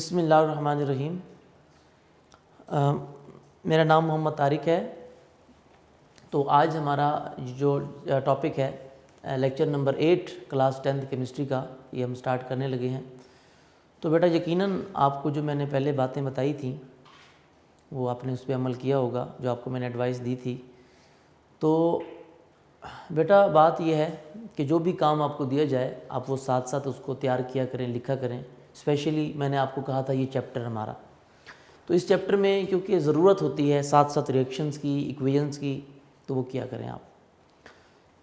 बिस्मिल्लाहिर्रहमानिर्रहीम। मेरा नाम मोहम्मद तारिक है। तो आज हमारा जो टॉपिक है lecture number 8 class 10th chemistry का, ये हम स्टार्ट करने लगे हैं। तो बेटा यकीनन आपको जो मैंने पहले बातें बताई थी वो आपने उस पर अमल किया होगा, जो आपको मैंने एडवाइस दी थी। तो बेटा बात यह है कि जो भी काम आपको दिया जाए आप वो साथ साथ उसको तैयार किया करें, लिखा करें। स्पेशली मैंने आपको कहा था ये चैप्टर हमारा, तो इस चैप्टर में क्योंकि ज़रूरत होती है साथ साथ रिएक्शंस की, इक्वेशंस की, तो वो किया करें आप।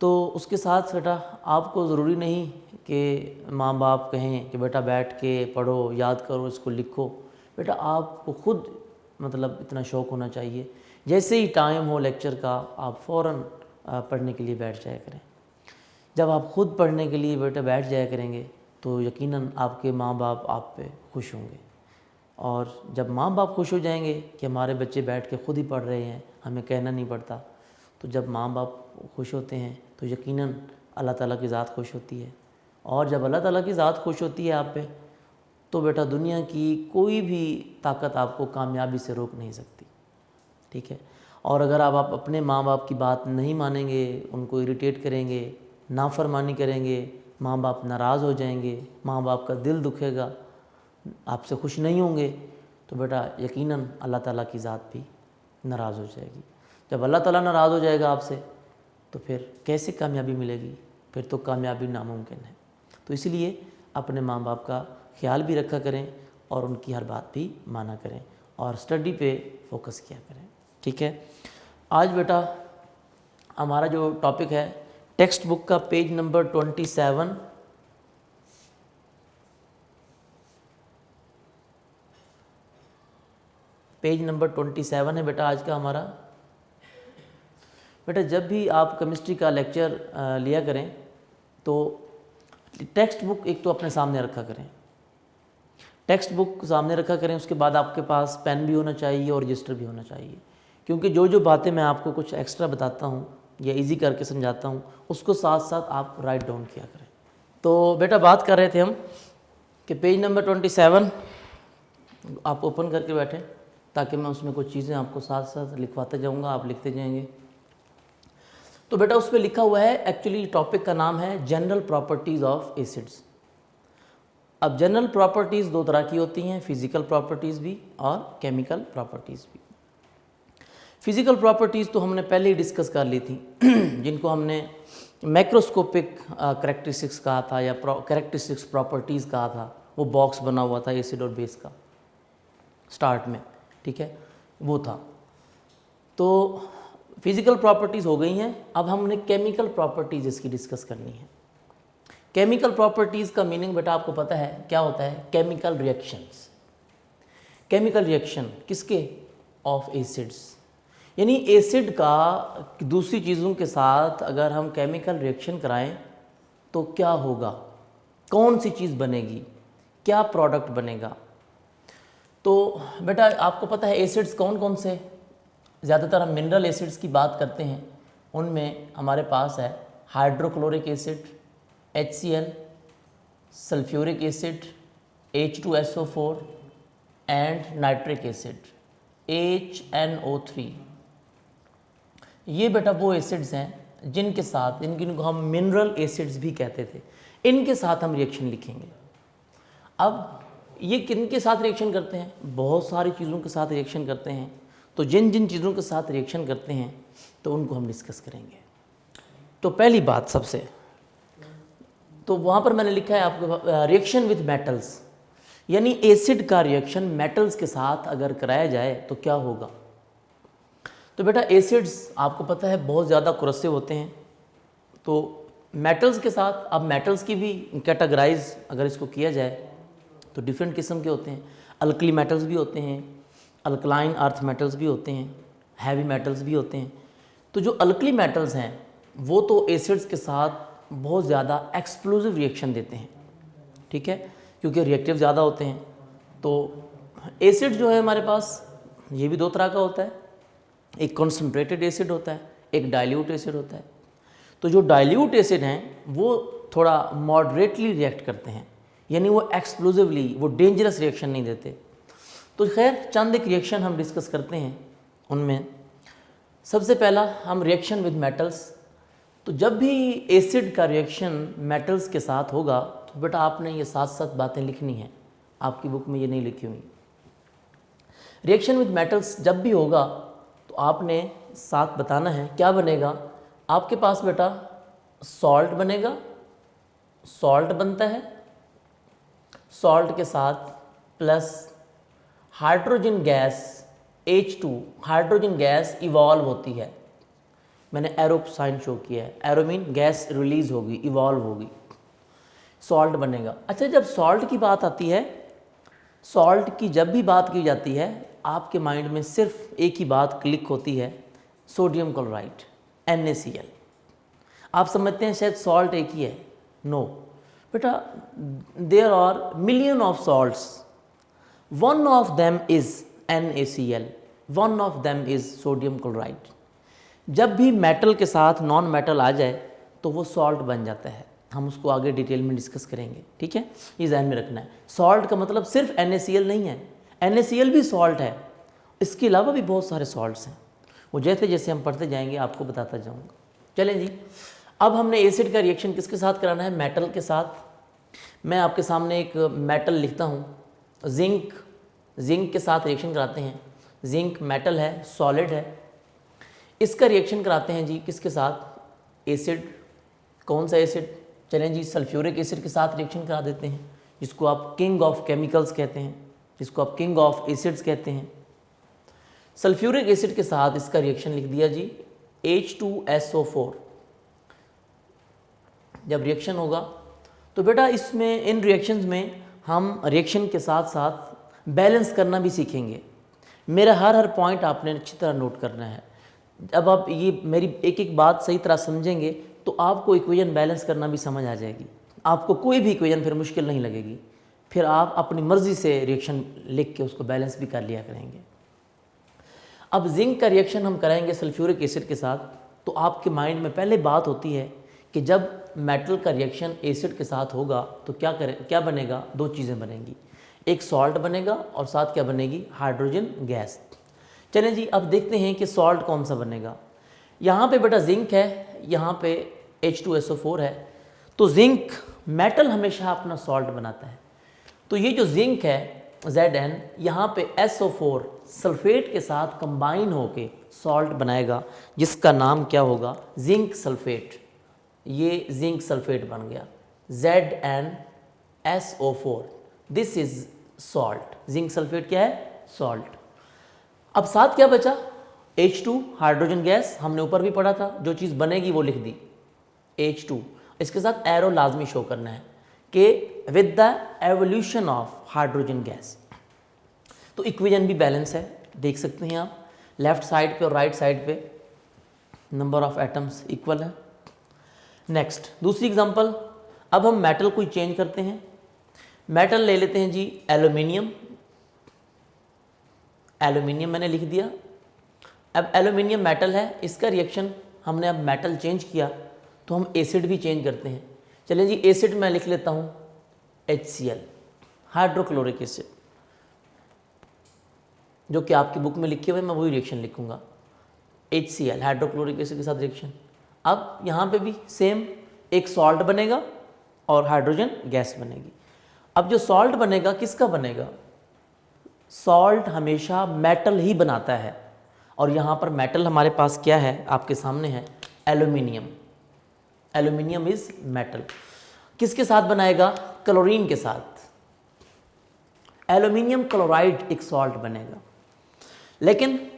तो उसके साथ बेटा आपको ज़रूरी नहीं कि माँ बाप कहें कि बेटा बैठ के पढ़ो, याद करो, इसको लिखो। बेटा आपको खुद मतलब इतना शौक़ होना चाहिए, जैसे ही टाइम हो लेक्चर का आप फ़ौरन पढ़ने के लिए बैठ जाया करें। जब आप खुद पढ़ने के लिए बेटा बैठ जाया करेंगे तो यकीनन आपके माँ बाप आप पे खुश होंगे, और जब माँ बाप खुश हो जाएंगे कि हमारे बच्चे बैठ के खुद ही पढ़ रहे हैं, हमें कहना नहीं पड़ता, तो जब माँ बाप खुश होते हैं तो यकीनन अल्लाह ताला की ज़ात खुश होती है। और जब अल्लाह ताला की ज़ात खुश होती है आप पे, तो बेटा दुनिया की कोई भी ताकत आपको कामयाबी से रोक नहीं सकती, ठीक है। और अगर आप अपने माँ बाप की बात नहीं मानेंगे, उनको इरिटेट करेंगे, नाफरमानी करेंगे, माँ बाप नाराज़ हो जाएंगे, माँ बाप का दिल दुखेगा, आपसे खुश नहीं होंगे, तो बेटा यकीनन अल्लाह ताला की ज़ात भी नाराज़ हो जाएगी। जब अल्लाह ताला नाराज़ हो जाएगा आपसे, तो फिर कैसे कामयाबी मिलेगी? फिर तो कामयाबी नामुमकिन है। तो इसलिए अपने माँ बाप का ख्याल भी रखा करें और उनकी हर बात भी माना करें और स्टडी पे फोकस किया करें, ठीक है। आज बेटा हमारा जो टॉपिक है टेक्स्ट बुक का पेज नंबर 27, पेज नंबर 27 है बेटा आज का हमारा। बेटा जब भी आप केमिस्ट्री का लेक्चर लिया करें तो टेक्स्ट बुक एक तो अपने सामने रखा करें, टेक्स्ट बुक सामने रखा करें। उसके बाद आपके पास पेन भी होना चाहिए और रजिस्टर भी होना चाहिए, क्योंकि जो जो बातें मैं आपको कुछ एक्स्ट्रा बताता हूँ या इजी करके समझाता हूँ उसको साथ साथ आप राइट डाउन किया करें। तो बेटा बात कर रहे थे हम कि पेज नंबर 27 आप ओपन करके बैठें, ताकि मैं उसमें कुछ चीज़ें आपको साथ साथ लिखवाते जाऊँगा, आप लिखते जाएंगे। तो बेटा उस पर लिखा हुआ है, एक्चुअली टॉपिक का नाम है जनरल प्रॉपर्टीज़ ऑफ एसिड्स। अब जनरल प्रॉपर्टीज़ दो तरह की होती हैं, फिज़िकल प्रॉपर्टीज़ भी और केमिकल प्रॉपर्टीज़ भी। फिज़िकल प्रॉपर्टीज़ तो हमने पहले ही डिस्कस कर ली थी जिनको हमने मैक्रोस्कोपिक करैक्टरिस्टिक्स कहा था या करैक्टरिस्टिक्स प्रॉपर्टीज़ कहा था। वो बॉक्स बना हुआ था एसिड और बेस का स्टार्ट में, ठीक है, वो था। तो फिज़िकल प्रॉपर्टीज़ हो गई हैं। अब हमने केमिकल प्रॉपर्टीज़ इसकी डिस्कस करनी है। केमिकल प्रॉपर्टीज़ का मीनिंग बेटा आपको पता है क्या होता है? Chemical reactions. केमिकल रिएक्शन किसके? Of acids. यानी एसिड का दूसरी चीज़ों के साथ अगर हम केमिकल रिएक्शन कराएं तो क्या होगा, कौन सी चीज़ बनेगी, क्या प्रोडक्ट बनेगा। तो बेटा आपको पता है एसिड्स कौन कौन से? ज़्यादातर हम मिनरल एसिड्स की बात करते हैं। उनमें हमारे पास है hydrochloric acid, HCl, sulphuric acid, H2SO4 and nitric acid HNO3। ये बेटा वो एसिड्स हैं जिनके साथ, इनको हम मिनरल एसिड्स भी कहते थे, इनके साथ हम रिएक्शन लिखेंगे। अब ये किन के साथ रिएक्शन करते हैं? बहुत सारी चीज़ों के साथ रिएक्शन करते हैं। तो जिन जिन चीज़ों के साथ रिएक्शन करते हैं तो उनको हम डिस्कस करेंगे। तो पहली बात सबसे, तो वहाँ पर मैंने लिखा है आपको रिएक्शन विद मेटल्स, यानी एसिड का रिएक्शन मेटल्स के साथ अगर कराया जाए तो क्या होगा। तो बेटा एसिड्स आपको पता है बहुत ज़्यादा कुरसिव होते हैं। तो मेटल्स के साथ, अब मेटल्स की भी कैटेगराइज अगर इसको किया जाए तो डिफरेंट किस्म के होते हैं। अल्कली मेटल्स भी होते हैं, अल्कलाइन अर्थ मेटल्स भी होते हैं, हैवी मेटल्स भी होते हैं। तो जो अल्कली मेटल्स हैं वो तो एसिड्स के साथ बहुत ज़्यादा एक्सप्लोसिव रिएक्शन देते हैं, ठीक है, क्योंकि रिएक्टिव ज़्यादा होते हैं। तो एसिड जो है हमारे पास ये भी दो तरह का होता है, एक कॉन्सनट्रेटेड एसिड होता है, एक डाइल्यूट एसिड होता है। तो जो डाइल्यूट एसिड हैं वो थोड़ा मॉडरेटली रिएक्ट करते हैं, यानी वो एक्सप्लोजिवली, वो डेंजरस रिएक्शन नहीं देते। तो खैर चंद एक रिएक्शन हम डिस्कस करते हैं। उनमें सबसे पहला हम रिएक्शन विद मेटल्स। तो जब भी एसिड का रिएक्शन मेटल्स के साथ होगा तो बेटा आपने ये 7 बातें लिखनी हैं, आपकी बुक में ये नहीं लिखी हुई। रिएक्शन विद मेटल्स जब भी होगा तो आपने 7 बताना है। क्या बनेगा आपके पास बेटा? सॉल्ट बनेगा, सॉल्ट बनता है, सॉल्ट के साथ plus hydrogen gas H2, hydrogen gas evolve होती है। मैंने एरो साइन शो किया है, एरो मीन गैस रिलीज होगी, इवॉल्व होगी, सॉल्ट बनेगा। अच्छा, जब सॉल्ट की बात आती है, सॉल्ट की जब भी बात की जाती है आपके माइंड में सिर्फ एक ही बात क्लिक होती है, सोडियम क्लोराइड NaCl। आप समझते हैं शायद सॉल्ट एक ही है। नो बेटा, there are million of salts, one of them is NaCl, one of them is sodium chloride. जब भी मेटल के साथ नॉन मेटल आ जाए तो वो सॉल्ट बन जाता है। हम उसको आगे डिटेल में डिस्कस करेंगे, ठीक है, ये ध्यान में रखना है। सॉल्ट का मतलब सिर्फ NaCl नहीं है, NaCl भी सॉल्ट है, इसके अलावा भी बहुत सारे सॉल्ट्स हैं। वो जैसे जैसे हम पढ़ते जाएंगे आपको बताता जाऊंगा। चलें जी, अब हमने एसिड का रिएक्शन किसके साथ कराना है? मेटल के साथ। मैं आपके सामने एक मेटल लिखता हूँ, जिंक, जिंक के साथ रिएक्शन कराते हैं। जिंक मेटल है, सॉलिड है, इसका रिएक्शन कराते हैं जी किसके साथ? एसिड। कौन सा एसिड? चलें जी, सल्फ्यूरिक एसिड के साथ रिएक्शन करा देते हैं, जिसको आप किंग ऑफ केमिकल्स कहते हैं, जिसको आप किंग ऑफ एसिड्स कहते हैं। सल्फ्यूरिक एसिड के साथ इसका रिएक्शन लिख दिया जी H2SO4। जब रिएक्शन होगा तो बेटा इसमें, इन रिएक्शंस में हम रिएक्शन के साथ साथ बैलेंस करना भी सीखेंगे। मेरा हर पॉइंट आपने अच्छी तरह नोट करना है। अब आप ये मेरी एक एक बात सही तरह समझेंगे तो आपको इक्वेशन बैलेंस करना भी समझ आ जाएगी। आपको कोई भी इक्वेशन फिर मुश्किल नहीं लगेगी, फिर आप अपनी मर्ज़ी से रिएक्शन लिख के उसको बैलेंस भी कर लिया करेंगे। अब जिंक का रिएक्शन हम कराएंगे सल्फ्यूरिक एसिड के साथ, तो आपके माइंड में पहले बात होती है कि जब मेटल का रिएक्शन एसिड के साथ होगा तो क्या बनेगा? 2 चीज़ें बनेंगी, एक सॉल्ट बनेगा और साथ क्या बनेगी? Hydrogen gas. चलें जी, अब देखते हैं कि सॉल्ट कौन सा बनेगा। यहाँ पे बेटा जिंक है, यहाँ पे H2SO4 है, तो जिंक मेटल हमेशा अपना सॉल्ट बनाता है। तो ये जो जिंक है Zn, यहाँ पे SO4 सल्फेट के साथ कंबाइन होके सॉल्ट बनाएगा, जिसका नाम क्या होगा? Zinc sulphate. ये जिंक सल्फेट बन गया ZnSO4, this is salt. Zinc sulphate क्या है? सॉल्ट। अब साथ क्या बचा? H2 हाइड्रोजन गैस, हमने ऊपर भी पढ़ा था, जो चीज़ बनेगी वो लिख दी H2। इसके साथ एरो लाजमी शो करना है कि with the evolution of hydrogen gas. तो इक्वेशन भी बैलेंस है, देख सकते हैं आप, लेफ्ट साइड पे और राइट साइड पे नंबर ऑफ एटम्स इक्वल है। नेक्स्ट दूसरी एग्जांपल, अब हम मेटल को चेंज करते हैं। मेटल ले लेते हैं जी एल्यूमिनियम। एल्यूमिनियम मैंने लिख दिया। अब एल्यूमिनियम मेटल है, इसका रिएक्शन हमने अब मेटल चेंज किया तो हम एसिड भी चेंज करते हैं। चलिए जी, एसिड मैं लिख लेता हूँ HCl, हाइड्रोक्लोरिक एसिड, जो कि आपकी बुक में लिखे हुए, मैं वही रिएक्शन लिखूंगा HCl, हाइड्रोक्लोरिक एसिड के साथ रिएक्शन। अब यहाँ पे भी सेम, एक सॉल्ट बनेगा और हाइड्रोजन गैस बनेगी। अब जो सॉल्ट बनेगा किसका बनेगा? सॉल्ट हमेशा मेटल ही बनाता है, और यहाँ पर मेटल हमारे पास क्या है? आपके सामने है एल्यूमिनियम। Aluminium is metal. किसके साथ बनाएगा? क्लोरीन के साथ। एल्यूमिनियम क्लोराइड एक सॉल्ट बनेगा। लेकिन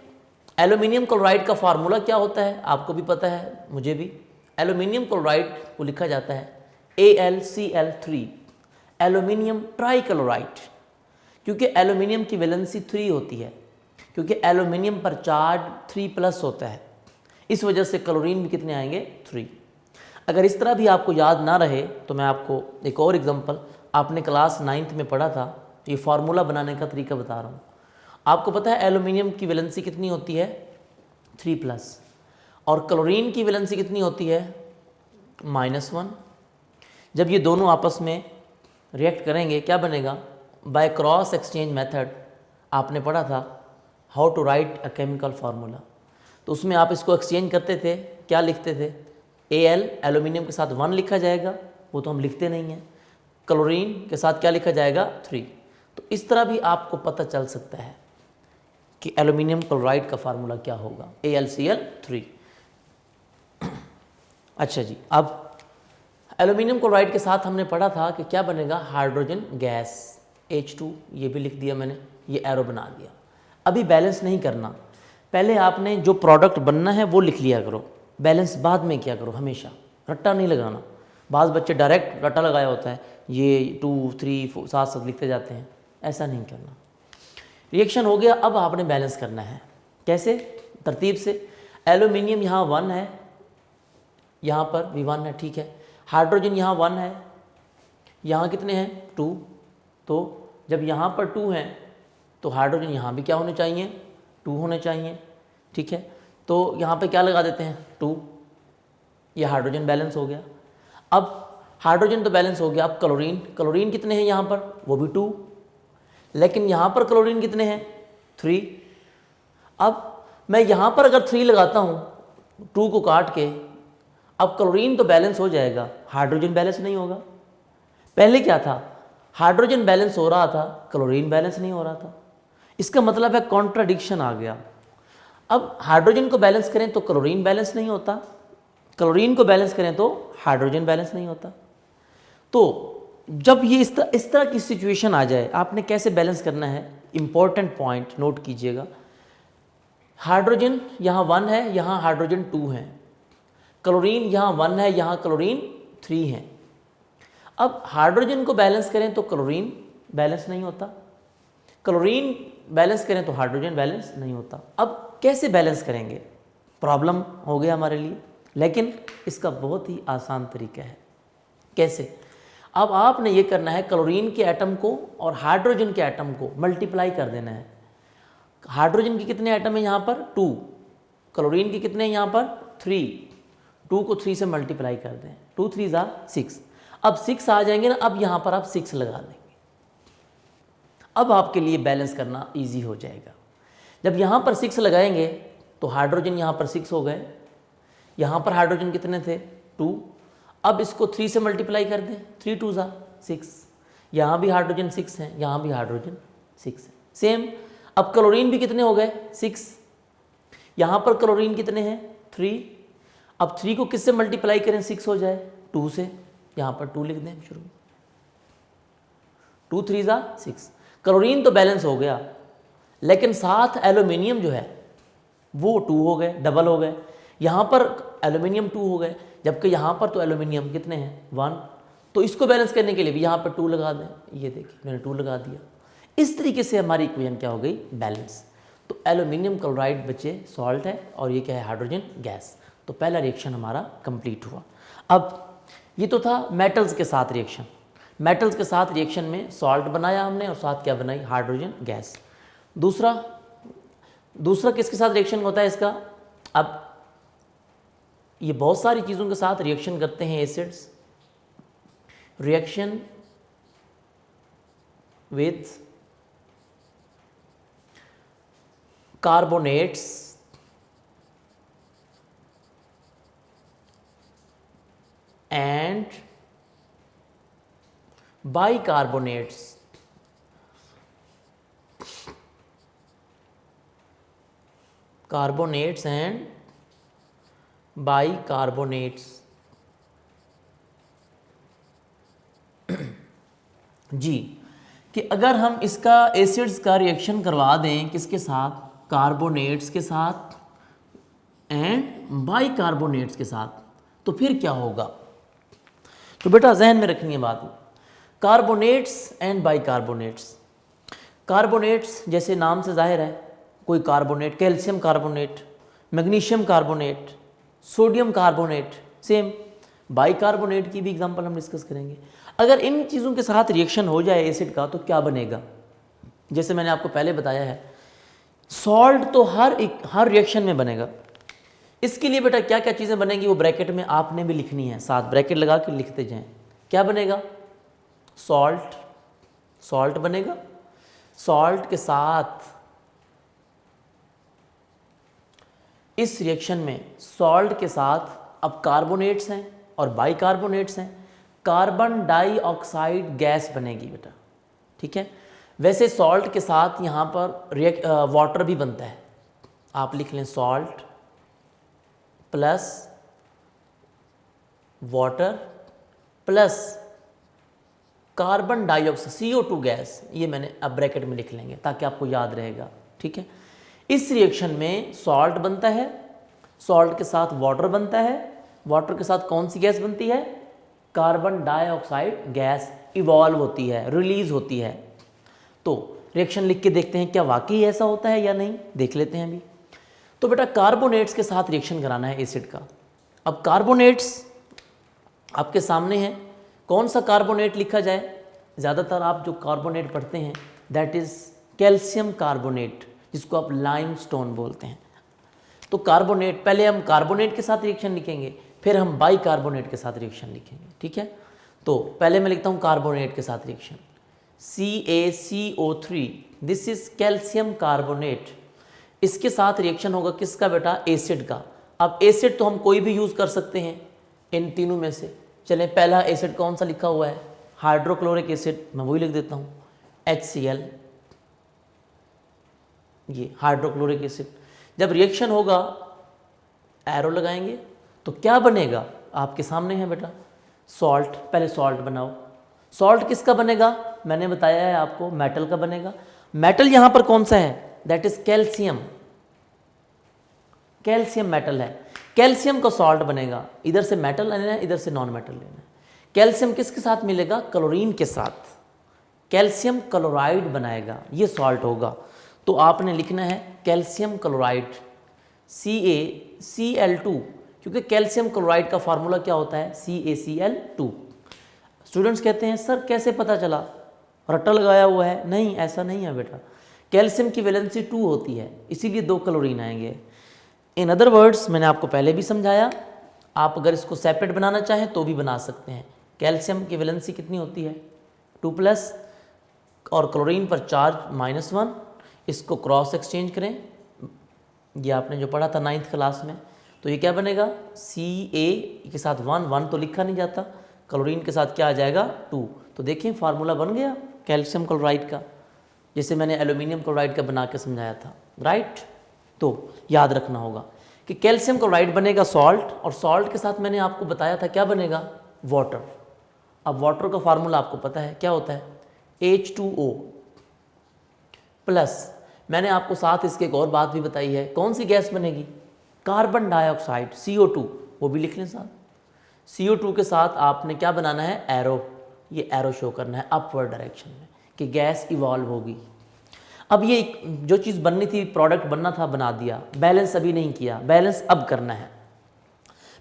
एल्यूमिनियम क्लोराइड का फार्मूला क्या होता है? आपको भी पता है, मुझे भी। एल्यूमिनियम क्लोराइड को लिखा जाता है AlCl3, एल्यूमिनियम ट्राइक्लोराइड, क्योंकि एल्यूमिनियम की वैलेंसी 3 होती है, क्योंकि एल्यूमिनियम पर चार्ज 3+ होता है, इस वजह से क्लोरीन भी कितने आएंगे? 3। अगर इस तरह भी आपको याद ना रहे तो मैं आपको एक और एग्जांपल, आपने क्लास 9th में पढ़ा था, ये फार्मूला बनाने का तरीका बता रहा हूँ। आपको पता है एल्यूमिनियम की वैलेंसी कितनी होती है? 3+, और क्लोरीन की वैलेंसी कितनी होती है? -1। जब ये दोनों आपस में रिएक्ट करेंगे, क्या बनेगा? बाय क्रॉस एक्सचेंज मेथड आपने पढ़ा था how to write a chemical formula. तो उसमें आप इसको एक्सचेंज करते थे, क्या लिखते थे? Al एल्यूमिनियम के साथ 1 लिखा जाएगा, वो तो हम लिखते नहीं हैं। क्लोरीन के साथ क्या लिखा जाएगा? 3। तो इस तरह भी आपको पता चल सकता है कि एल्यूमिनियम क्लोराइड का फार्मूला क्या होगा, AlCl3। अच्छा जी, अब एल्यूमिनियम क्लोराइड के साथ हमने पढ़ा था कि क्या बनेगा? हाइड्रोजन गैस H2, ये भी लिख दिया मैंने, ये एरो बना दिया। अभी बैलेंस नहीं करना, पहले आपने जो प्रोडक्ट बनना है वो लिख लिया करो, बैलेंस बाद में किया करो, हमेशा रट्टा नहीं लगाना। बाज़ बच्चे डायरेक्ट रट्टा लगाया होता है, ये 2 3 4 साथ साथ लिखते जाते हैं, ऐसा नहीं करना। रिएक्शन हो गया, अब आपने बैलेंस करना है। कैसे? तरतीब से। एल्यूमिनियम यहाँ 1 है, यहाँ पर भी 1 है, ठीक है। हाइड्रोजन यहाँ 1 है, यहाँ कितने हैं? 2। तो जब यहाँ पर 2 हैं तो हाइड्रोजन यहाँ भी क्या होने चाहिए? 2 होने चाहिए, ठीक है। तो यहाँ पे क्या लगा देते हैं? 2। ये हाइड्रोजन बैलेंस हो गया। अब हाइड्रोजन तो बैलेंस हो गया, अब क्लोरीन, क्लोरीन कितने हैं यहाँ पर? वो भी 2। लेकिन यहाँ पर क्लोरीन कितने हैं? 3। अब मैं यहाँ पर अगर 3 लगाता हूँ 2 को काट के, अब क्लोरीन तो बैलेंस हो जाएगा, हाइड्रोजन बैलेंस नहीं होगा। पहले क्या था? हाइड्रोजन बैलेंस हो रहा था, क्लोरीन बैलेंस नहीं हो रहा था। इसका मतलब है कॉन्ट्राडिक्शन आ गया। अब हाइड्रोजन को बैलेंस करें तो क्लोरीन बैलेंस नहीं होता, क्लोरीन को बैलेंस करें तो हाइड्रोजन बैलेंस नहीं होता। तो जब ये इस तरह की सिचुएशन आ जाए, आपने कैसे बैलेंस करना है? इंपॉर्टेंट पॉइंट नोट कीजिएगा। हाइड्रोजन यहाँ 1 है, यहाँ हाइड्रोजन 2 है। क्लोरीन यहाँ 1 है, यहाँ क्लोरीन 3 है। अब हाइड्रोजन को बैलेंस करें तो क्लोरीन बैलेंस नहीं होता, क्लोरीन बैलेंस करें तो हाइड्रोजन बैलेंस नहीं होता। अब कैसे बैलेंस करेंगे? प्रॉब्लम हो गया हमारे लिए, लेकिन इसका बहुत ही आसान तरीका है। कैसे? अब आपने ये करना है, क्लोरीन के एटम को और हाइड्रोजन के एटम को मल्टीप्लाई कर देना है। हाइड्रोजन के कितने एटम है यहाँ पर? 2। क्लोरीन के कितने हैं यहाँ पर? 3। 2 को 3 से मल्टीप्लाई कर दें, 2 3 ज़ा 6। अब 6 आ जाएंगे ना, अब यहाँ पर आप 6 लगा देंगे। अब आपके लिए बैलेंस करना इजी हो जाएगा। जब यहाँ पर 6 लगाएंगे तो हाइड्रोजन यहाँ पर 6 हो गए, यहाँ पर हाइड्रोजन कितने थे? 2। अब इसको 3 से मल्टीप्लाई कर दें, 3 2 ज़ा 6। यहाँ भी हाइड्रोजन 6 है, यहाँ भी हाइड्रोजन 6 है, सेम। अब क्लोरीन भी कितने हो गए? 6। यहाँ पर क्लोरीन कितने हैं? 3। अब 3 को किससे मल्टीप्लाई करें 6 हो जाए? 2 से। यहाँ पर 2 लिख दें शुरू में, 2 3 ज़ा 6। क्लोरीन तो बैलेंस हो गया, लेकिन साथ एल्यूमिनियम जो है वो 2 हो गए, डबल हो गए। यहाँ पर एल्यूमिनियम 2 हो गए, जबकि यहाँ पर तो एल्यूमिनियम कितने हैं? 1। तो इसको बैलेंस करने के लिए भी यहाँ पर 2 लगा दें। ये देखिए मैंने 2 लगा दिया। इस तरीके से हमारी इक्वेशन क्या हो गई? बैलेंस। तो एल्यूमिनियम क्लोराइड बचे सॉल्ट है, और ये क्या है? Hydrogen gas. तो पहला रिएक्शन हमारा कंप्लीट हुआ। अब ये तो था मेटल्स के साथ रिएक्शन। मेटल्स के साथ रिएक्शन में सॉल्ट बनाया हमने और साथ क्या बनाई? Hydrogen gas. दूसरा किसके साथ रिएक्शन होता है इसका? अब ये बहुत सारी चीज़ों के साथ रिएक्शन करते हैं acids. Reaction with carbonates and bicarbonates. Carbonates and bicarbonates. जी, कि अगर हम इसका एसिड्स का रिएक्शन करवा दें किसके साथ? कार्बोनेट्स के साथ एंड बाइकार्बोनेट्स के साथ, तो फिर क्या होगा? तो बेटा जहन में रखनी है बात, कार्बोनेट्स एंड बाइकार्बोनेट्स। कार्बोनेट्स जैसे नाम से जाहिर है, कोई carbonate, calcium carbonate, magnesium carbonate, sodium carbonate, same. Bicarbonate की भी एग्जांपल हम डिस्कस करेंगे। अगर इन चीज़ों के साथ रिएक्शन हो जाए एसिड का तो क्या बनेगा? जैसे मैंने आपको पहले बताया है, सॉल्ट तो हर रिएक्शन में बनेगा। इसके लिए बेटा क्या क्या चीज़ें बनेंगी वो ब्रैकेट में आपने भी लिखनी है, साथ ब्रैकेट लगा के लिखते जाएं। क्या बनेगा? सॉल्ट बनेगा, सॉल्ट के साथ इस रिएक्शन में सॉल्ट के साथ अब कार्बोनेट्स हैं और बाइकार्बोनेट्स हैं, कार्बन डाइऑक्साइड गैस बनेगी बेटा, ठीक है। वैसे सॉल्ट के साथ यहाँ पर वाटर भी बनता है, आप लिख लें salt plus water plus carbon dioxide CO2 gas, ये मैंने अब ब्रैकेट में लिख लेंगे ताकि आपको याद रहेगा, ठीक है। इस रिएक्शन में सॉल्ट बनता है, सॉल्ट के साथ वाटर बनता है, वाटर के साथ कौन सी गैस बनती है, कार्बन डाइऑक्साइड गैस इवॉल्व होती है, रिलीज होती है। तो रिएक्शन लिख के देखते हैं क्या वाकई ऐसा होता है या नहीं, देख लेते हैं अभी। तो बेटा कार्बोनेट्स के साथ रिएक्शन कराना है एसिड का। अब कार्बोनेट्स आपके सामने है, कौन सा कार्बोनेट लिखा जाए, ज़्यादातर आप जो कार्बोनेट पढ़ते हैं दैट इज़ कैल्शियम कार्बोनेट, जिसको आप लाइमस्टोन बोलते हैं। तो कार्बोनेट, पहले हम कार्बोनेट के साथ रिएक्शन लिखेंगे, फिर हम बाइकार्बोनेट के साथ रिएक्शन लिखेंगे, ठीक है। तो पहले मैं लिखता हूँ कार्बोनेट के साथ reaction, CaCO3, this is calcium carbonate. इसके साथ रिएक्शन होगा किसका बेटा, एसिड का। अब एसिड तो हम कोई भी यूज़ कर सकते हैं इन तीनों में से। चलें, पहला एसिड कौन सा लिखा हुआ है, हाइड्रोक्लोरिक एसिड, मैं वही लिख देता हूँ HCl, ये हाइड्रोक्लोरिक एसिड। जब रिएक्शन होगा एरो लगाएंगे तो क्या बनेगा, आपके सामने है बेटा सॉल्ट। पहले सॉल्ट बनाओ, सॉल्ट किसका बनेगा, मैंने बताया है आपको मेटल का बनेगा। मेटल यहां पर कौन सा है, that is calcium, calcium metal है, कैल्शियम का सॉल्ट बनेगा। इधर से मेटल लेना है, इधर से नॉन मेटल लेना है। कैल्शियम किसके साथ मिलेगा, क्लोरीन के साथ, कैल्शियम क्लोराइड बनाएगा, ये सॉल्ट होगा। तो आपने लिखना है कैल्शियम क्लोराइड, CaCl2, क्योंकि कैल्शियम क्लोराइड का फार्मूला क्या होता है, CaCl2। स्टूडेंट्स कहते हैं सर कैसे पता चला, रट्टा लगाया हुआ है, नहीं ऐसा नहीं है बेटा, कैल्शियम की वैलेंसी 2 होती है, इसीलिए 2 क्लोरीन आएंगे। इन अदर वर्ड्स, मैंने आपको पहले भी समझाया, आप अगर इसको सेपरेट बनाना चाहें तो भी बना सकते हैं। कैल्शियम की वैलेंसी कितनी होती है, 2+ और क्लोरीन पर चार्ज -1, इसको क्रॉस एक्सचेंज करें, ये आपने जो पढ़ा था 9th क्लास में, तो ये क्या बनेगा, Ca के साथ 1 तो लिखा नहीं जाता, क्लोरीन के साथ क्या आ जाएगा 2। तो देखिए फार्मूला बन गया कैल्शियम क्लोराइड का, जैसे मैंने एल्यूमिनियम क्लोराइड का बना के समझाया था, राइट। तो याद रखना होगा कि कैल्शियम क्लोराइड बनेगा सॉल्ट, और सॉल्ट के साथ मैंने आपको बताया था क्या बनेगा, वाटर। अब वाटर का फार्मूला आपको पता है क्या होता है, H2O प्लस, मैंने आपको साथ इसके एक और बात भी बताई है, कौन सी गैस बनेगी, कार्बन डाइऑक्साइड CO2, वो भी लिख लें साथ। CO2 के साथ आपने क्या बनाना है, एरो, ये एरो शो करना है अपवर्ड डायरेक्शन में कि गैस इवॉल्व होगी। अब ये जो चीज़ बननी थी, प्रोडक्ट बनना था, बना दिया, बैलेंस अभी नहीं किया, बैलेंस अब करना है।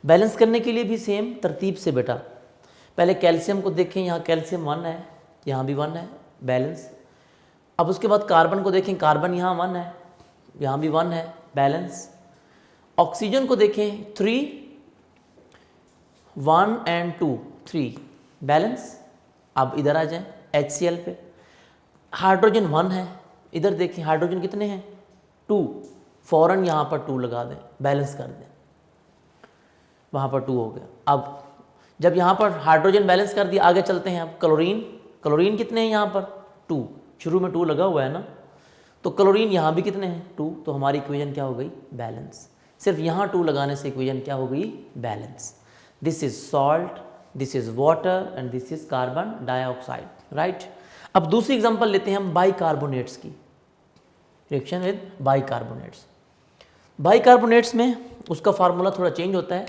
बैलेंस करने के लिए भी सेम तरतीब से बेटा, पहले कैल्शियम को देखें, यहाँ कैल्शियम 1 है, यहाँ भी 1 है, बैलेंस। अब उसके बाद कार्बन को देखें, कार्बन यहाँ 1 है, यहाँ भी 1 है, बैलेंस। ऑक्सीजन को देखें 3, 1 and 2, 3, बैलेंस। अब इधर आ जाएं HCl पे, हाइड्रोजन 1 है, इधर देखें हाइड्रोजन कितने हैं 2, फ़ौरन यहाँ पर 2 लगा दें, बैलेंस कर दें, वहाँ पर 2 हो गया। अब जब यहाँ पर हाइड्रोजन बैलेंस कर दिया, आगे चलते हैं। अब क्लोरीन, क्लोरीन कितने हैं यहाँ पर 2, शुरू में 2 लगा हुआ है ना, तो क्लोरीन यहाँ भी कितने हैं 2, तो हमारी इक्वेशन क्या हो गई, बैलेंस। सिर्फ यहाँ 2 लगाने से इक्वेशन क्या हो गई, balance. This is salt, this is water and this is carbon dioxide, right. अब दूसरी एग्जांपल लेते हैं हम बाइकार्बोनेट्स की, रिएक्शन विद बाइकार्बोनेट्स। बाइकार्बोनेट्स में उसका फार्मूला थोड़ा चेंज होता है।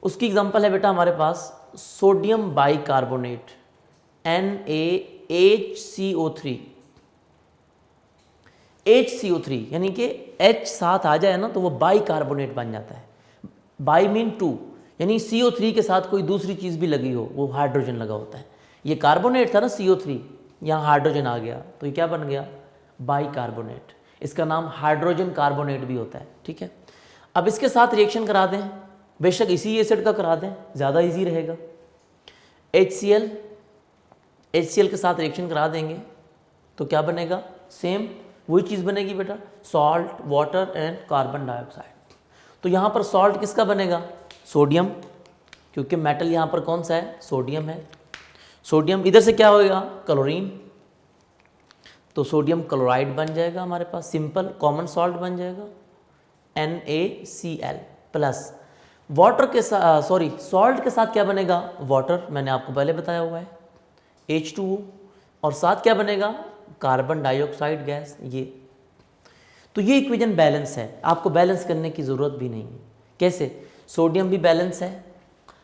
उसकी एग्जांपल है बेटा हमारे पास सोडियम बाइकार्बोनेट, NaHCO3, HCO3 यानी कि H साथ आ जाए ना तो वो बाइकार्बोनेट बन जाता है। बाई मीन 2, यानी CO3 के साथ कोई दूसरी चीज़ भी लगी हो, वो हाइड्रोजन लगा होता है। ये कार्बोनेट था ना CO3, यहाँ हाइड्रोजन आ गया तो ये क्या बन गया, बाइकार्बोनेट। इसका नाम हाइड्रोजन कार्बोनेट भी होता है, ठीक है। अब इसके साथ रिएक्शन करा दें, बेशक इसी एसिड का करा दें, ज़्यादा इजी रहेगा। HCl HCl के साथ रिएक्शन करा देंगे तो क्या बनेगा, सेम वही चीज़ बनेगी बेटा, salt, water and carbon dioxide. तो यहाँ पर सॉल्ट किसका बनेगा, सोडियम, क्योंकि मेटल यहाँ पर कौन सा है, सोडियम है। सोडियम इधर से क्या होएगा, क्लोरीन, तो सोडियम क्लोराइड बन जाएगा हमारे पास, सिंपल कॉमन सॉल्ट बन जाएगा NaCl प्लस वाटर के साथ, सॉरी सॉल्ट के साथ क्या बनेगा, वाटर, मैंने आपको पहले बताया हुआ है, H2O, और साथ क्या बनेगा, कार्बन डाइऑक्साइड गैस। ये तो ये इक्वेशन बैलेंस है, आपको बैलेंस करने की ज़रूरत भी नहीं है। कैसे, सोडियम भी बैलेंस है,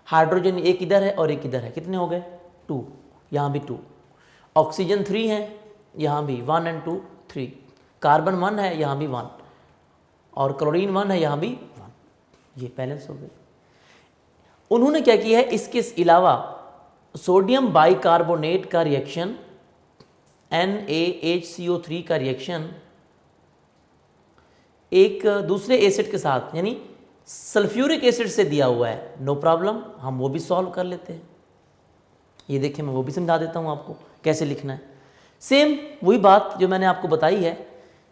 हाइड्रोजन एक इधर है और एक इधर है, कितने हो गए, 2, यहाँ भी 2, ऑक्सीजन 3 है, यहाँ भी 1 and 2 3, कार्बन 1 है, यहाँ भी 1, और क्लोरीन 1 है, यहाँ भी 1, ये बैलेंस हो गई। उन्होंने क्या किया है, इसके अलावा सोडियम बाइकार्बोनेट का रिएक्शन, NaHCO3 का रिएक्शन एक दूसरे एसिड के साथ यानी सल्फ्यूरिक एसिड से दिया हुआ है, नो प्रॉब्लम, हम वो भी सॉल्व कर लेते हैं। ये देखिए मैं वो भी समझा देता हूँ आपको कैसे लिखना है। सेम वही बात जो मैंने आपको बताई है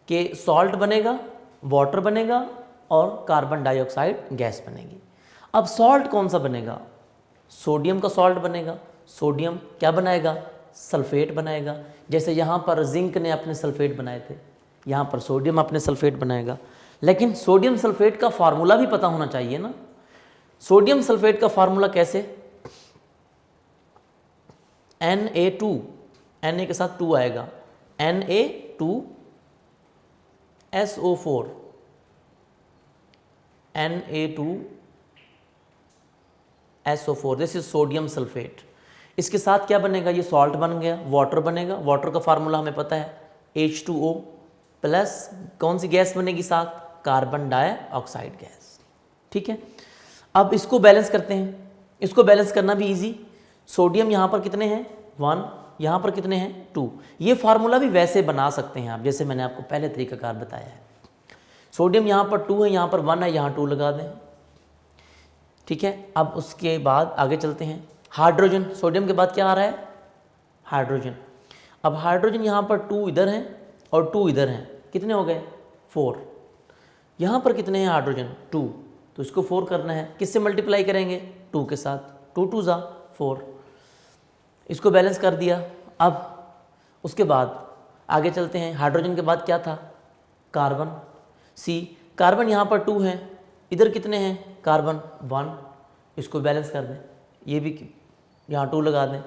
कि सॉल्ट बनेगा, वाटर बनेगा और कार्बन डाइऑक्साइड गैस बनेगी। अब सॉल्ट कौन सा बनेगा, सोडियम का सॉल्ट बनेगा। सोडियम क्या बनाएगा, सल्फेट बनाएगा। जैसे यहाँ पर जिंक ने अपने सल्फेट बनाए थे, यहाँ पर सोडियम अपने सल्फेट बनाएगा। लेकिन सोडियम सल्फेट का फार्मूला भी पता होना चाहिए ना। सोडियम सल्फेट का फार्मूला कैसे, Na2, Na के साथ 2 आएगा, Na2SO4, Na2SO4, this is sodium sulphate. इसके साथ क्या बनेगा, ये सॉल्ट बन गया, वाटर बनेगा। वाटर का फार्मूला हमें पता है, H2O प्लस कौन सी गैस बनेगी साथ, कार्बन डाइऑक्साइड गैस। ठीक है, अब इसको बैलेंस करते हैं। इसको बैलेंस करना भी इजी, सोडियम यहाँ पर कितने हैं, 1, यहाँ पर कितने हैं, 2। ये फार्मूला भी वैसे बना सकते हैं आप, जैसे मैंने आपको पहले तरीकाकार बताया है। सोडियम यहाँ पर 2 है, यहाँ पर 1 है, यहाँ 2 लगा दें। ठीक है, अब उसके बाद आगे चलते हैं। हाइड्रोजन, सोडियम के बाद क्या आ रहा है, हाइड्रोजन। अब हाइड्रोजन यहाँ पर 2 इधर हैं और 2 इधर हैं, कितने हो गए, 4। यहाँ पर कितने हैं हाइड्रोजन, 2, तो इसको 4 करना है, किससे मल्टीप्लाई करेंगे, 2 के साथ, 2 2 जा 4, इसको बैलेंस कर दिया। अब उसके बाद आगे चलते हैं। हाइड्रोजन के बाद क्या था, कार्बन, C। कार्बन यहाँ पर 2 हैं, इधर कितने हैं, कार्बन 1, इसको बैलेंस कर दें, ये भी यहाँ 2 लगा दें।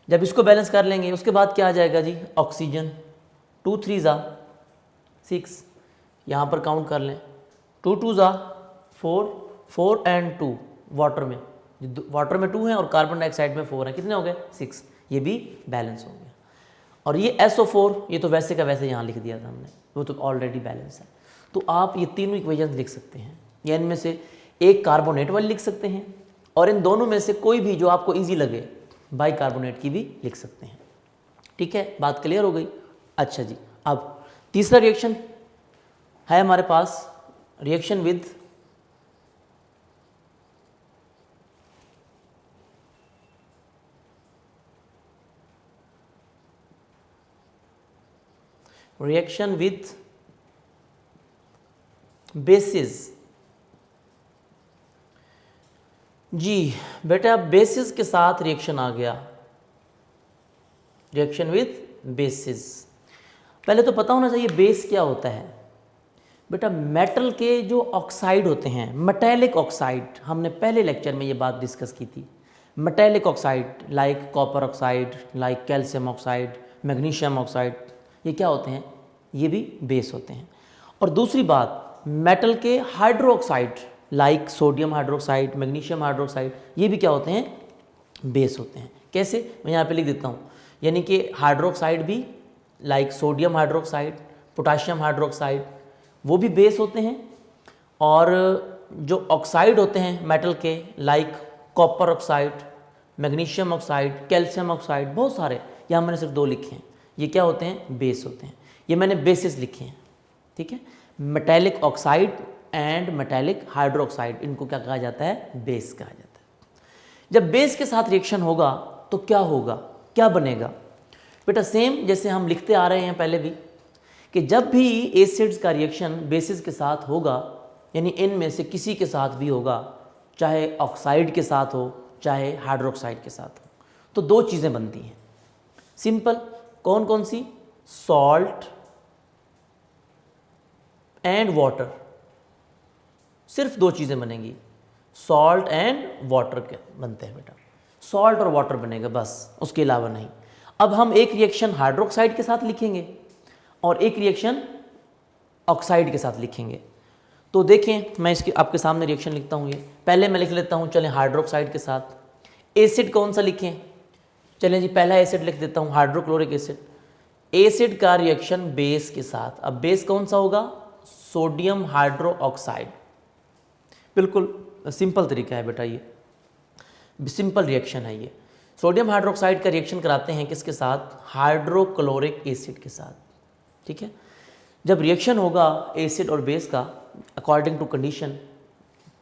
जब इसको बैलेंस कर लेंगे उसके बाद क्या आ जाएगा जी, ऑक्सीजन, 2 3 जा 6, यहाँ पर काउंट कर लें, 2 2 जा 4, 4 and 2 वाटर में, वाटर में 2 हैं और कार्बन डाइऑक्साइड में 4 हैं, कितने हो गए, 6, ये भी बैलेंस हो गया। और ये SO4, ये तो वैसे का वैसे यहाँ लिख दिया था हमने, वो तो ऑलरेडी बैलेंस है। तो आप ये तीनों इक्वेशन लिख सकते हैं, या इनमें से एक कार्बोनेट वाली लिख सकते हैं और इन दोनों में से कोई भी जो आपको ईजी लगे बाइकार्बोनेट की भी लिख सकते हैं। ठीक है, बात क्लियर हो गई। अच्छा जी, अब तीसरा रिएक्शन है हमारे पास, रिएक्शन विद बेसिस। जी बेटा, बेसिस के साथ रिएक्शन आ गया, रिएक्शन विद बेसिस। पहले तो पता होना चाहिए बेस क्या होता है। बेटा, मेटल के जो ऑक्साइड होते हैं, मेटेलिक ऑक्साइड, हमने पहले लेक्चर में ये बात डिस्कस की थी। Metallic oxide like copper oxide, like calcium oxide, magnesium oxide, ये क्या होते हैं, ये भी बेस होते हैं। और दूसरी बात, मेटल के hydro oxide like sodium hydroxide, magnesium hydroxide, ये भी क्या होते हैं, बेस होते हैं। कैसे, मैं यहाँ पे लिख देता हूँ, यानी कि हाइड्रोक्साइड भी like sodium hydroxide, potassium hydroxide, वो भी बेस होते हैं। और जो ऑक्साइड होते हैं मेटल के like copper oxide, magnesium oxide, calcium oxide, बहुत सारे, यहाँ मैंने सिर्फ 2 लिखे हैं, ये क्या होते हैं, बेस होते हैं। ये मैंने बेसिस लिखे हैं। ठीक है, metallic oxide and metallic hydroxide, इनको क्या कहा जाता है, बेस कहा जाता है। जब बेस के साथ रिएक्शन होगा तो क्या होगा, क्या बनेगा बेटा? सेम जैसे हम लिखते आ रहे हैं पहले भी कि जब भी एसिड्स का रिएक्शन बेसिस के साथ होगा, यानी इनमें से किसी के साथ भी होगा, चाहे ऑक्साइड के साथ हो चाहे हाइड्रोक्साइड के साथ हो, तो दो चीज़ें बनती हैं सिंपल। कौन कौन सी? Salt and water. सिर्फ दो चीज़ें बनेंगी, सॉल्ट एंड वाटर के बनते हैं बेटा। सॉल्ट और वाटर बनेगा बस, उसके अलावा नहीं। अब हम एक रिएक्शन हाइड्रोक्साइड के साथ लिखेंगे और एक रिएक्शन ऑक्साइड के साथ लिखेंगे। तो देखें, मैं इसके आपके सामने रिएक्शन लिखता हूँ। ये पहले मैं लिख लेता हूँ, चलें हाइड्रोक्साइड के साथ। एसिड कौन सा लिखें? चलें जी, पहला एसिड लिख देता हूँ, हाइड्रोक्लोरिक एसिड। एसिड का रिएक्शन बेस के साथ, अब बेस कौन सा होगा? Sodium hydro oxide. बिल्कुल सिंपल तरीका है बेटा, ये सिंपल रिएक्शन है ये। सोडियम हाइड्रोक्साइड का रिएक्शन कराते हैं किसके साथ? हाइड्रोक्लोरिक एसिड के साथ, ठीक है। जब रिएक्शन होगा एसिड और बेस का, अकॉर्डिंग टू कंडीशन,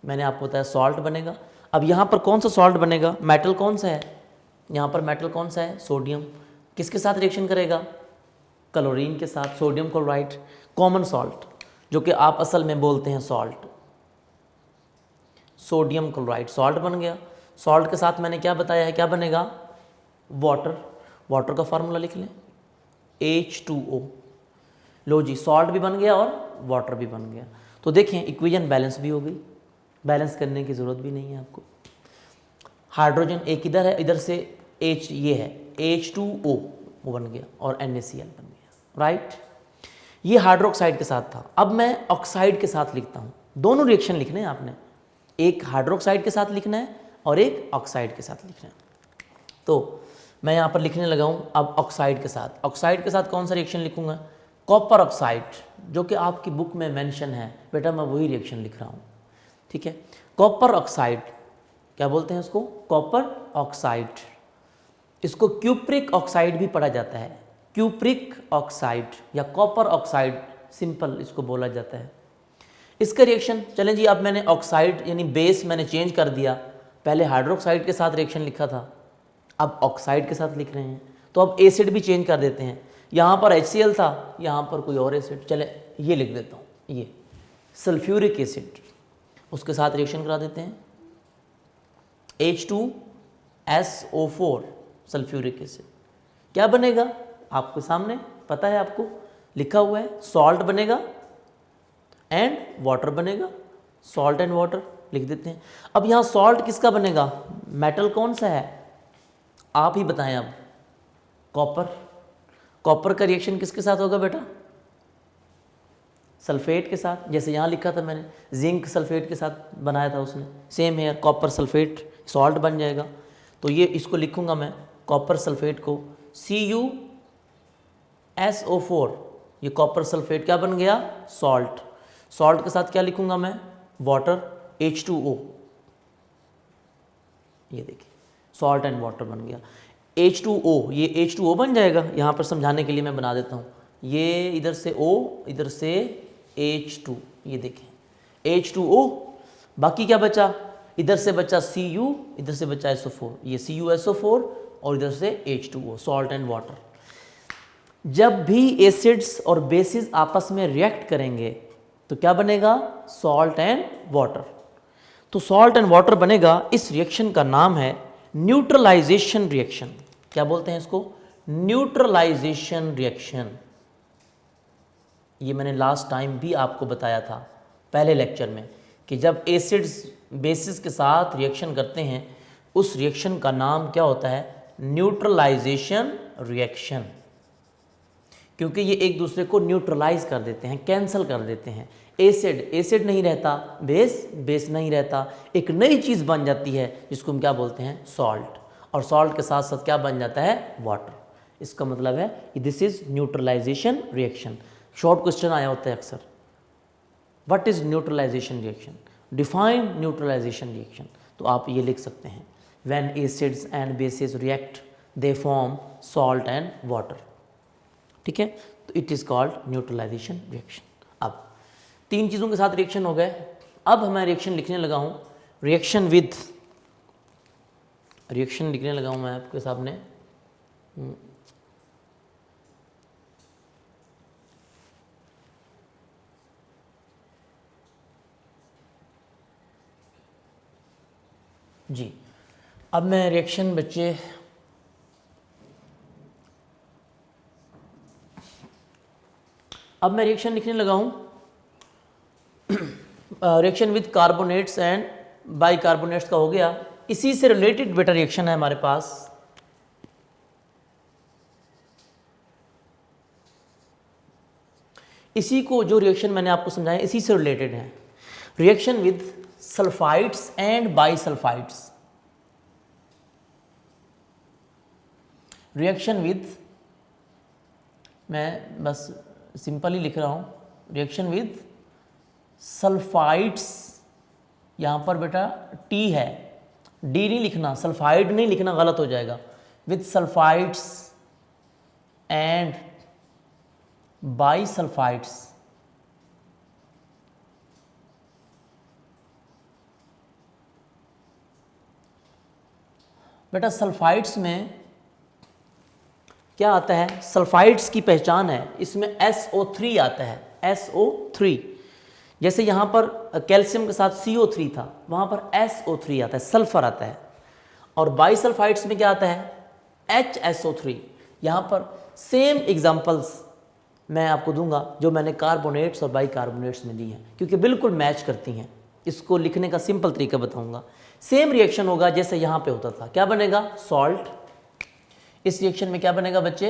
मैंने आपको बताया सॉल्ट बनेगा। अब यहाँ पर कौन सा सॉल्ट बनेगा? मेटल कौन सा है? यहाँ पर मेटल कौन सा है? सोडियम। किसके साथ रिएक्शन करेगा? क्लोरीन के साथ, सोडियम क्लोराइड, कॉमन सॉल्ट, जो कि आप असल में बोलते हैं सॉल्ट। सोडियम क्लोराइड सॉल्ट बन गया। सॉल्ट के साथ मैंने क्या बताया है, क्या बनेगा? वाटर। वाटर का फार्मूला लिख लें, H2O। लो जी, सॉल्ट भी बन गया और वाटर भी बन गया। तो देखें इक्वेशन बैलेंस भी हो गई, बैलेंस करने की ज़रूरत भी नहीं है आपको। हाइड्रोजन एक इधर है, इधर से H ये है, H2O वो बन गया और NaCl बन गया, राइट। ये हाइड्रोक्साइड के साथ था। अब मैं ऑक्साइड के साथ लिखता हूँ। दोनों रिएक्शन लिखने हैं आपने, एक हाइड्रोक्साइड के साथ लिखना है और एक ऑक्साइड के साथ लिखना है। तो मैं यहाँ पर लिखने लगा हूँ अब ऑक्साइड के साथ। ऑक्साइड के साथ कौन सा रिएक्शन लिखूँगा? कॉपर ऑक्साइड, जो कि आपकी बुक में मेंशन है बेटा, मैं वही रिएक्शन लिख रहा हूँ, ठीक है। कॉपर ऑक्साइड, क्या बोलते हैं उसको? Copper oxide. इसको क्यूप्रिक ऑक्साइड भी पढ़ा जाता है, क्यूप्रिक ऑक्साइड या कॉपर ऑक्साइड, सिंपल इसको बोला जाता है। इसका रिएक्शन, चलें जी, अब मैंने ऑक्साइड यानी बेस मैंने चेंज कर दिया। पहले हाइड्रोक्साइड के साथ रिएक्शन लिखा था, अब ऑक्साइड के साथ लिख रहे हैं। तो अब एसिड भी चेंज कर देते हैं। यहाँ पर HCl था, यहाँ पर कोई और एसिड, चले ये लिख देता हूँ, ये सल्फ्यूरिक एसिड, उसके साथ रिएक्शन करा देते हैं, H2SO4 सल्फ्यूरिक एसिड। क्या बनेगा? आपके सामने पता है, आपको लिखा हुआ है, सॉल्ट बनेगा एंड वाटर बनेगा। सॉल्ट एंड वाटर लिख देते हैं। अब यहाँ सॉल्ट किसका बनेगा? मेटल कौन सा है? आप ही बताएं अब। कॉपर। कॉपर का रिएक्शन किसके साथ होगा बेटा? सल्फेट के साथ। जैसे यहाँ लिखा था मैंने, जिंक सल्फेट के साथ बनाया था उसने, सेम है, कॉपर सल्फेट सॉल्ट बन जाएगा। तो ये इसको लिखूंगा मैं, कॉपर सल्फेट को CuSO4, ये कॉपर सल्फेट क्या बन गया? सॉल्ट। सॉल्ट के साथ क्या लिखूंगा मैं? Water, H2O। ये देखिए सॉल्ट एंड वाटर बन गया। H2O, ये H2O बन जाएगा। यहाँ पर समझाने के लिए मैं बना देता हूँ, ये इधर से O, इधर से H2, ये देखें H2O। बाकी क्या बचा? इधर से बचा Cu, इधर से बचा SO4, ये CuSO4 और इधर से H2O, सॉल्ट एंड वाटर। जब भी एसिड्स और बेसिस आपस में रिएक्ट करेंगे तो क्या बनेगा? Salt and water. तो सॉल्ट एंड वाटर बनेगा। इस रिएक्शन का नाम है न्यूट्रलाइजेशन रिएक्शन। क्या बोलते हैं इसको? Neutralisation reaction. ये मैंने लास्ट टाइम भी आपको बताया था पहले लेक्चर में कि जब एसिड्स बेसिस के साथ रिएक्शन करते हैं उस रिएक्शन का नाम क्या होता है? Neutralisation reaction. क्योंकि ये एक दूसरे को न्यूट्रलाइज कर देते हैं, कैंसल कर देते हैं। एसिड नहीं रहता, बेस नहीं रहता, एक नई चीज़ बन जाती है जिसको हम क्या बोलते हैं? सॉल्ट। और सॉल्ट के साथ साथ क्या बन जाता है? वाटर। इसका मतलब है this is neutralisation reaction. Short question आया होता है अक्सर, what is neutralisation reaction? Define neutralisation reaction. तो आप ये लिख सकते हैं, when acids and bases react they form salt and water, ठीक है। तो it is called neutralisation reaction. अब तीन चीज़ों के साथ रिएक्शन हो गए। अब मैं रिएक्शन लिखने लगा हूँ, रिएक्शन लिखने लगा हूँ मैं आपके सामने जी, अब मैं रिएक्शन बच्चे लिखने लगा हूँ। Reaction with carbonates and bicarbonates का हो गया। इसी से रिलेटेड बेटा रिएक्शन है हमारे पास, इसी को जो रिएक्शन मैंने आपको समझाया इसी से रिलेटेड है। Reaction with sulphides and bisulphides. Reaction with, मैं बस सिंपल ही लिख रहा हूँ, रिएक्शन विद सल्फाइड्स, यहाँ पर बेटा टी है, डी नहीं लिखना, सल्फाइड नहीं लिखना, गलत हो जाएगा। With sulphides and bisulphides. बेटा सल्फाइड्स में क्या आता है, सल्फाइड्स की पहचान है, इसमें SO3 आता है, SO3। जैसे यहाँ पर कैल्शियम के साथ CO3 था, वहाँ पर SO3 आता है, सल्फर आता है। और बाइसल्फाइड्स में क्या आता है, HSO3। यहाँ पर सेम एग्जांपल्स मैं आपको दूंगा जो मैंने कार्बोनेट्स और बाइकार्बोनेट्स में दी हैं, क्योंकि बिल्कुल मैच करती हैं। इसको लिखने का सिंपल तरीका बताऊंगा। सेम रिएक्शन होगा जैसे यहाँ पे होता था। क्या बनेगा, सॉल्ट। इस रिएक्शन में क्या बनेगा बच्चे,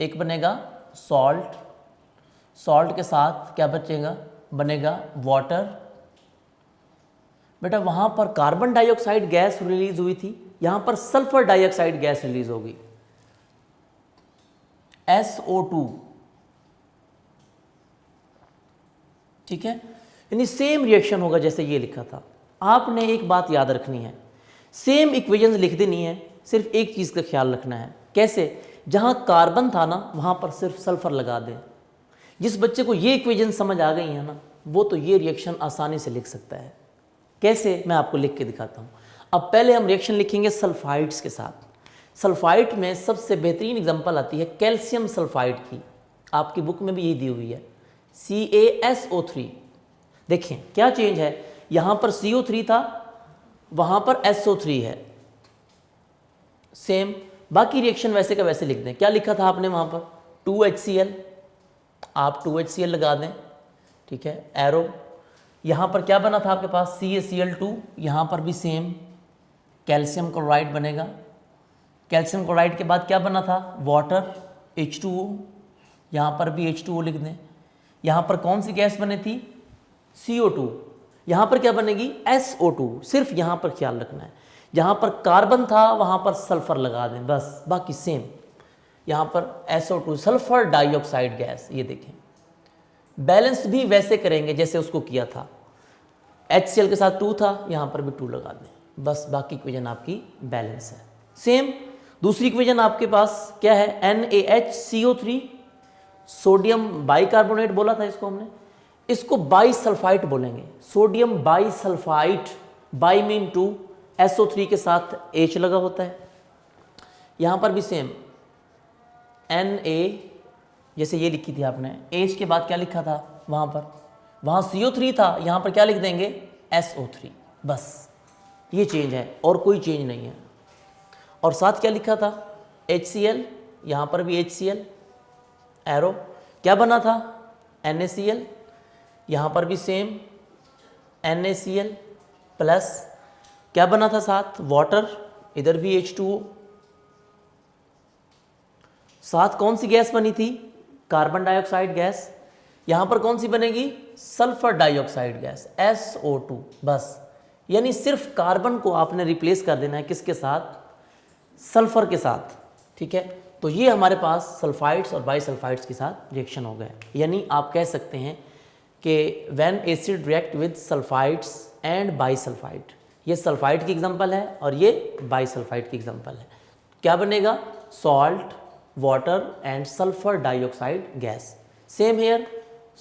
एक बनेगा सॉल्ट, सॉल्ट के साथ क्या बचेगा, बनेगा वाटर। बेटा वहाँ पर कार्बन डाइऑक्साइड गैस रिलीज हुई थी, यहाँ पर सल्फर डाइऑक्साइड गैस रिलीज होगी, SO2। ठीक है, यानी सेम रिएक्शन होगा जैसे ये लिखा था। आपने एक बात याद रखनी है, सेम इक्वेशंस लिख देनी है, सिर्फ एक चीज़ का ख्याल रखना है। कैसे, जहाँ कार्बन था ना वहाँ पर सिर्फ सल्फर लगा दें। जिस बच्चे को ये इक्वेशन समझ आ गई है ना, वो तो ये रिएक्शन आसानी से लिख सकता है। कैसे, मैं आपको लिख के दिखाता हूँ। अब पहले हम रिएक्शन लिखेंगे सल्फाइड्स के साथ। सल्फाइड में सबसे बेहतरीन एग्जांपल आती है कैल्शियम सल्फाइड की, आपकी बुक में भी यही दी हुई है, CaSO3। देखें क्या चेंज है, यहाँ पर CO3 था, वहाँ पर SO3 है, सेम। बाकी रिएक्शन वैसे का वैसे लिख दें। क्या लिखा था आपने वहाँ पर, 2HCl, आप 2HCl लगा दें, ठीक है, एरो। यहाँ पर क्या बना था आपके पास, CaCl2, यहाँ पर भी सेम कैल्शियम क्लोराइड बनेगा। कैल्शियम क्लोराइड के बाद क्या बना था, वाटर, H2O, यहाँ पर भी H2O लिख दें। यहाँ पर कौन सी गैस बनी थी, CO2, यहाँ पर क्या बनेगी, SO2। सिर्फ यहाँ पर ख्याल रखना है, जहाँ पर कार्बन था वहाँ पर सल्फर लगा दें बस, बाकी सेम। यहाँ पर SO2 सल्फर डाइऑक्साइड गैस, ये देखें। बैलेंस भी वैसे करेंगे जैसे उसको किया था, HCl के साथ 2 था, यहाँ पर भी 2 लगा दें बस, बाकी इक्वेशन आपकी बैलेंस है, सेम। दूसरी इक्वेशन आपके पास क्या है, NaHCO3, सोडियम बाइकार्बोनेट बोला था इसको हमने, इसको बाइसल्फाइड बोलेंगे, sodium bisulphide. By mean 2, SO3 के साथ H लगा होता है। यहाँ पर भी सेम, Na, जैसे ये लिखी थी आपने, H के बाद क्या लिखा था वहाँ पर, वहाँ CO3 था, यहाँ पर क्या लिख देंगे, SO3 बस। ये चेंज है और कोई चेंज नहीं है। और साथ क्या लिखा था, HCl, यहाँ पर भी HCl, एरो। क्या बना था, NaCl, यहाँ पर भी सेम NaCl प्लस क्या बना था साथ, वाटर, इधर भी H2O। साथ कौन सी गैस बनी थी, कार्बन डाइऑक्साइड गैस, यहाँ पर कौन सी बनेगी, सल्फर डाइऑक्साइड गैस, SO2 बस। यानी सिर्फ कार्बन को आपने रिप्लेस कर देना है किसके साथ, सल्फर के साथ, ठीक है। तो ये हमारे पास सल्फाइड्स और बाइसल्फाइड्स के साथ रिएक्शन हो गए। यानी आप कह सकते हैं कि when acid react with sulphides and bisulphide, ये सल्फाइड की एग्जांपल है और ये बाइसल्फाइड की एग्जांपल है। क्या बनेगा, salt, water and sulphur dioxide gas. Same here,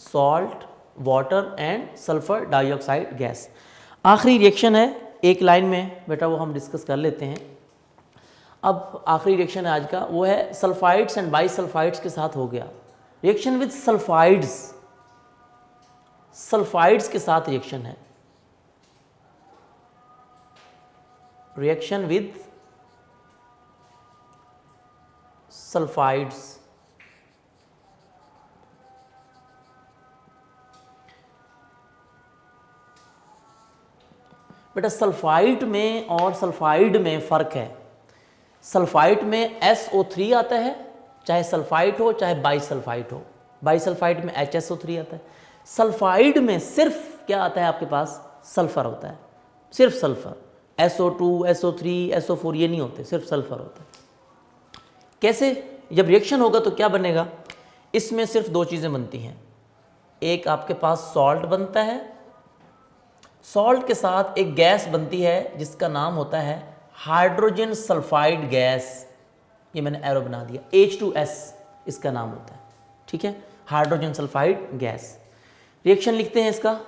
salt, water and sulphur dioxide gas. आखिरी रिएक्शन है एक लाइन में बेटा, वो हम डिस्कस कर लेते हैं। अब आखिरी रिएक्शन है आज का, वो है सल्फाइड्स एंड बाइसल्फाइड्स के साथ हो गया रिएक्शन विद सल्फाइड्स, सल्फाइड्स के साथ रिएक्शन है, रिएक्शन विद सल्फाइड्स। बेटा सल्फाइड में और सल्फाइड में फ़र्क है। सल्फाइड में SO3 आता है, चाहे सल्फाइड हो चाहे बाइसल्फाइड हो। बाइसल्फाइड में HSO3 आता है। सल्फाइड में सिर्फ क्या आता है आपके पास, सल्फ़र होता है, सिर्फ सल्फ़र। SO2, SO3, SO4 ये नहीं होते, सिर्फ सल्फ़र होता है। कैसे, जब रिएक्शन होगा तो क्या बनेगा, इसमें सिर्फ दो चीज़ें बनती हैं। एक आपके पास सॉल्ट बनता है, सॉल्ट के साथ एक गैस बनती है जिसका नाम होता है हाइड्रोजन सल्फाइड गैस। ये मैंने एरो बना दिया, H2S इसका नाम होता है, ठीक है, हाइड्रोजन सल्फाइड गैस। रिएक्शन लिखते हैं इसका,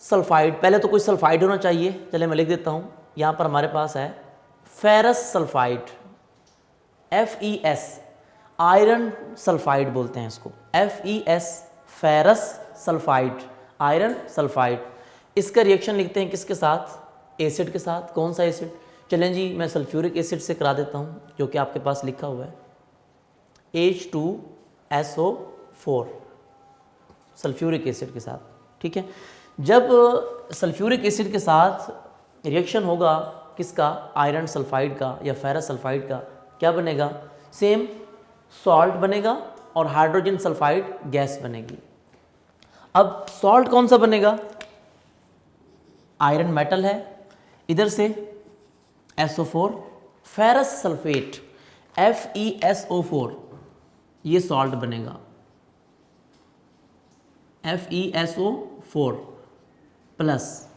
सल्फाइड, पहले तो कोई सल्फाइड होना चाहिए, चले मैं लिख देता हूँ। यहाँ पर हमारे पास है ferrous sulphide, FeS, iron sulphide बोलते हैं इसको, FeS, ferrous sulphide, iron sulphide. इसका रिएक्शन लिखते हैं किसके साथ, एसिड के साथ। कौन सा एसिड, चलें जी मैं सल्फ्यूरिक एसिड से करा देता हूँ, जो कि आपके पास लिखा हुआ है H2SO4, सल्फ्यूरिक एसिड के साथ, ठीक है। जब सल्फ्यूरिक एसिड के साथ रिएक्शन होगा किसका, आयरन सल्फाइड का या फेरस सल्फाइड का, क्या बनेगा, सेम सॉल्ट बनेगा और हाइड्रोजन सल्फाइड गैस बनेगी। अब सॉल्ट कौन सा बनेगा, आयरन मेटल है, इधर से SO4, फेरस सल्फेट FeSO4, ये सॉल्ट बनेगा FeSO4 प्लस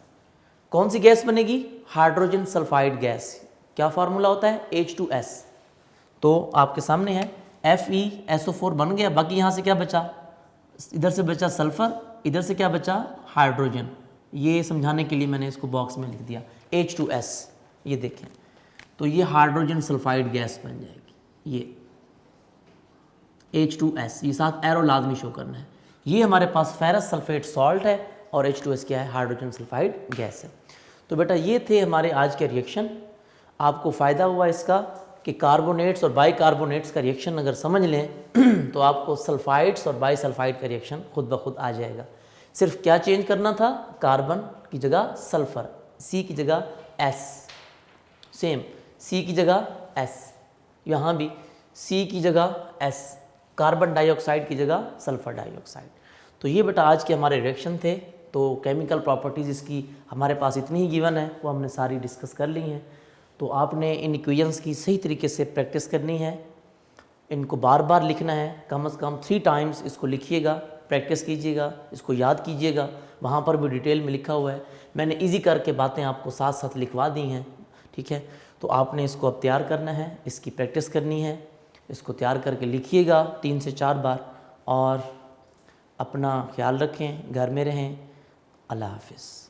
कौन सी गैस बनेगी, हाइड्रोजन सल्फाइड गैस। क्या फार्मूला होता है, H2S। तो आपके सामने है FeSO4 बन गया, बाकी यहाँ से क्या बचा, इधर से बचा सल्फर, इधर से क्या बचा, हाइड्रोजन। ये समझाने के लिए मैंने इसको बॉक्स में लिख दिया H2S, ये देखें, तो ये हाइड्रोजन सल्फाइड गैस बन जाएगी, ये H2S, ये साथ एरो लाजमी शो करना है। ये हमारे पास फेरस सल्फेट सॉल्ट है और H2S क्या है, हाइड्रोजन सल्फाइड गैस है। तो बेटा ये थे हमारे आज के रिएक्शन। आपको फ़ायदा हुआ इसका कि कार्बोनेट्स और बाइकार्बोनेट्स का रिएक्शन अगर समझ लें तो आपको सल्फाइड्स और बाइसल्फाइड का रिएक्शन खुद ब खुद आ जाएगा। सिर्फ क्या चेंज करना था, कार्बन की जगह सल्फ़र, C की जगह S, सेम C की जगह S, यहाँ भी C की जगह S, कार्बन डाइऑक्साइड की जगह सल्फ़र डाइऑक्साइड। तो ये बेटा आज के हमारे रिएक्शन थे। तो केमिकल प्रॉपर्टीज़ इसकी हमारे पास इतनी ही गिवन है, वो हमने सारी डिस्कस कर ली हैं। तो आपने इन इक्वेशंस की सही तरीके से प्रैक्टिस करनी है, इनको बार बार लिखना है, कम से कम 3 टाइम्स इसको लिखिएगा, प्रैक्टिस कीजिएगा, इसको याद कीजिएगा। वहाँ पर भी डिटेल में लिखा हुआ है, मैंने इजी करके बातें आपको साथ साथ लिखवा दी हैं, ठीक है। तो आपने इसको अब तैयार करना है, इसकी प्रैक्टिस करनी है, इसको तैयार करके लिखिएगा 3 से 4 बार। और अपना ख्याल रखें, घर में रहें। अल्लाह हाफिज़।